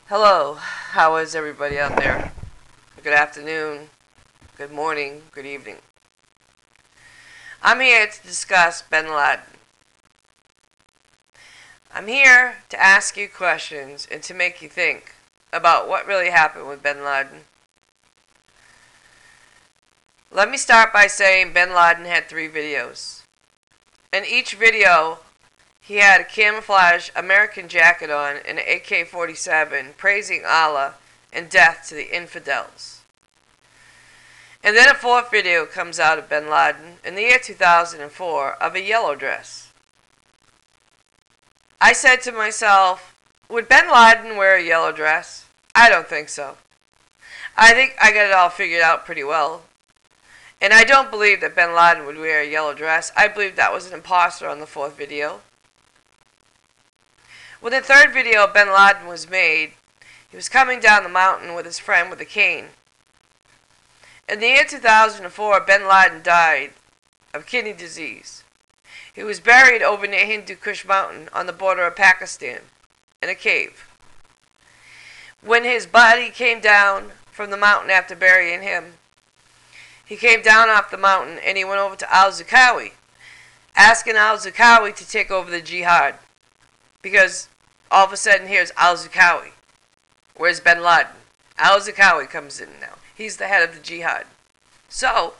Hello, how is everybody out there? Good afternoon, good morning, good evening. I'm here to discuss Bin Laden. I'm here to ask you questions and to make you think about what really happened with Bin Laden. Let me start by saying Bin Laden had 3 videos. In each video, he had a camouflage American jacket on and an AK-47 praising Allah and death to the infidels. And then a 4th video comes out of Bin Laden in the year 2004 of a yellow dress. I said to myself, would Bin Laden wear a yellow dress? I don't think so. I think I got it all figured out pretty well. And I don't believe that Bin Laden would wear a yellow dress. I believe that was an imposter on the 4th video. When the 3rd video of Bin Laden was made, he was coming down the mountain with his friend with a cane. In the year 2004, Bin Laden died of kidney disease. He was buried over near Hindu Kush Mountain on the border of Pakistan in a cave. When his body came down from the mountain after burying him, he came down off the mountain and he went over to al-Zarqawi, asking al-Zarqawi to take over the jihad. Because all of a sudden here's al-Zarqawi. Where's Bin Laden? Al-Zarqawi comes in now. He's the head of the jihad. So,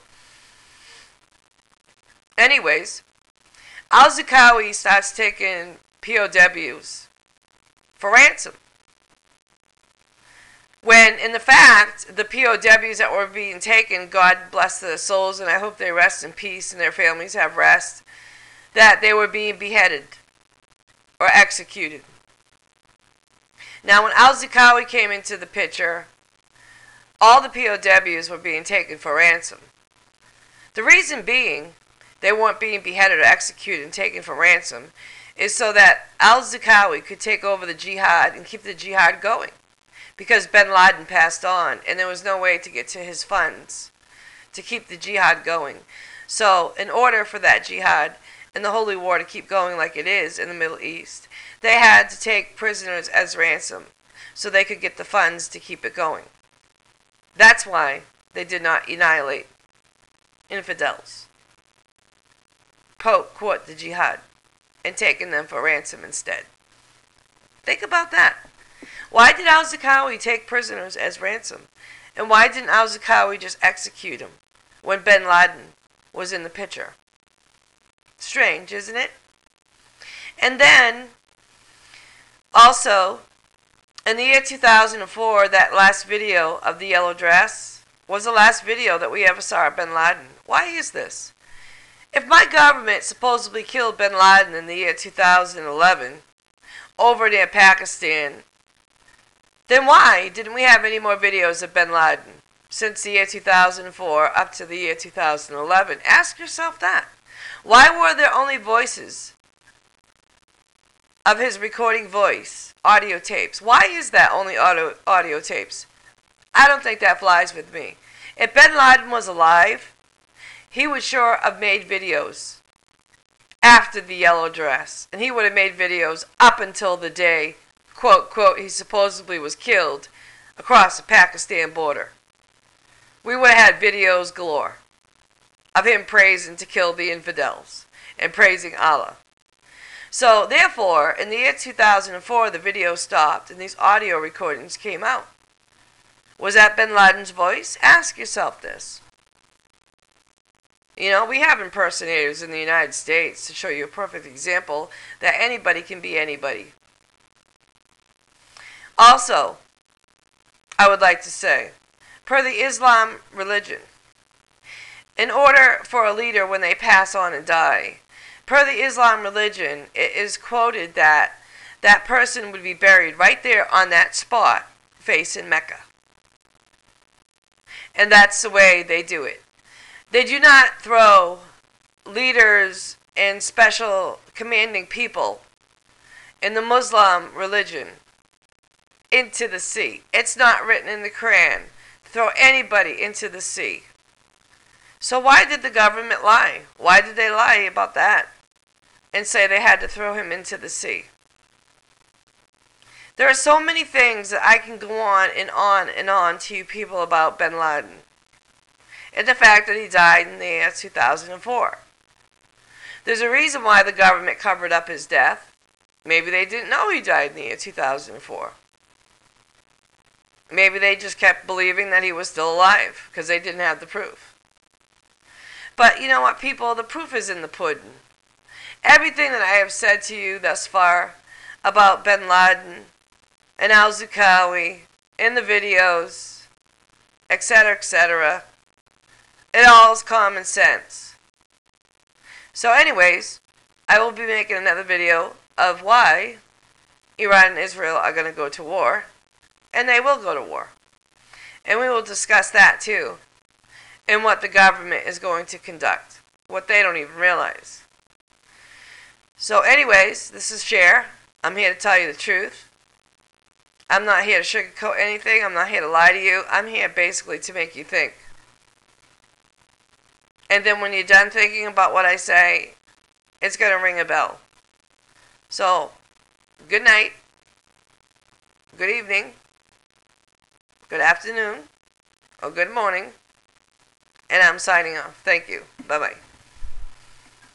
anyways, al-Zarqawi starts taking POWs for ransom. When, in the fact, the POWs that were being taken, God bless their souls, and I hope they rest in peace and their families have rest, that they were being beheaded or executed. Now, when al-Zarqawi came into the picture, all the POWs were being taken for ransom. The reason being they weren't being beheaded or executed and taken for ransom is so that al-Zarqawi could take over the jihad and keep the jihad going. Because Bin Laden passed on and there was no way to get to his funds to keep the jihad going. So in order for that jihad and the holy war to keep going like it is in the Middle East, they had to take prisoners as ransom so they could get the funds to keep it going. That's why they did not annihilate infidels. Pope caught the jihad and taken them for ransom instead. Think about that. Why did al-Zarqawi take prisoners as ransom? And why didn't al-Zarqawi just execute him when Bin Laden was in the picture? Strange, isn't it? And then, also, in the year 2004, that last video of the yellow dress was the last video that we ever saw of Bin Laden. Why is this? If my government supposedly killed Bin Laden in the year 2011 over near Pakistan, then why didn't we have any more videos of Bin Laden since the year 2004 up to the year 2011? Ask yourself that. Why were there only voices of his recording voice, audio tapes? Why is that only audio tapes? I don't think that flies with me. If Bin Laden was alive, he would sure have made videos after the yellow dress. And he would have made videos up until the day, quote, quote, he supposedly was killed across the Pakistan border. We would have had videos galore of him praising to kill the infidels and praising Allah. So, therefore, in the year 2004, the video stopped and these audio recordings came out. Was that Bin Laden's voice? Ask yourself this. You know, we have impersonators in the United States to show you a perfect example that anybody can be anybody. Also, I would like to say, per the Islam religion, in order for a leader when they pass on and die, per the Islam religion, it is quoted that that person would be buried right there on that spot facing Mecca. And that's the way they do it. They do not throw leaders and special commanding people in the Muslim religion into the sea. It's not written in the Quran to throw anybody into the sea. So why did the government lie? Why did they lie about that and say they had to throw him into the sea? There are so many things that I can go on and on and on to you people about Bin Laden. And the fact that he died in the year 2004. There's a reason why the government covered up his death. Maybe they didn't know he died in the year 2004. Maybe they just kept believing that he was still alive because they didn't have the proof. But you know what, people? The proof is in the pudding. Everything that I have said to you thus far about Bin Laden and al-Zarqawi in the videos, etc., it all is common sense. So anyways, I will be making another video of why Iran and Israel are going to go to war. And they will go to war. And we will discuss that too. And what the government is going to conduct. What they don't even realize. So anyways, this is Cher. I'm here to tell you the truth. I'm not here to sugarcoat anything. I'm not here to lie to you. I'm here basically to make you think. And then when you're done thinking about what I say, it's going to ring a bell. So, good night. Good evening. Good afternoon. Or good morning. And I'm signing off. Thank you. Bye-bye.